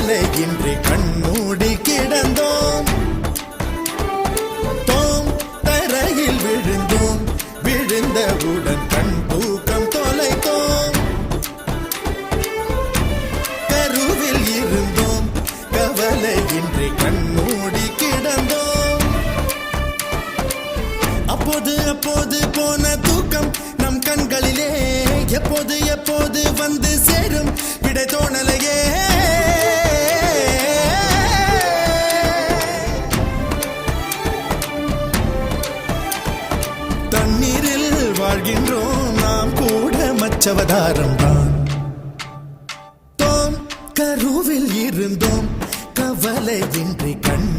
கவலையின்றி கண்மூடி கிடந்தோம். தோம் தரையில் விழுந்தோம், விழுந்தவுடன் கண் தூக்கம் தொலைத்தோம். கருவில் இருந்தோம், கவலையின்றி கண்மூடி கிடந்தோம். அப்போது அப்போது போன தூக்கம் நம் கண்களிலே எப்போது எப்போது வந்து சேரும் விடை தோணலையே. தண்ணீரில் வாழ்கின்றோம் நாம் கூட மச்சவதாரம் தான். தோம் கருவில் இருந்தோம், கவலையின்றி கண்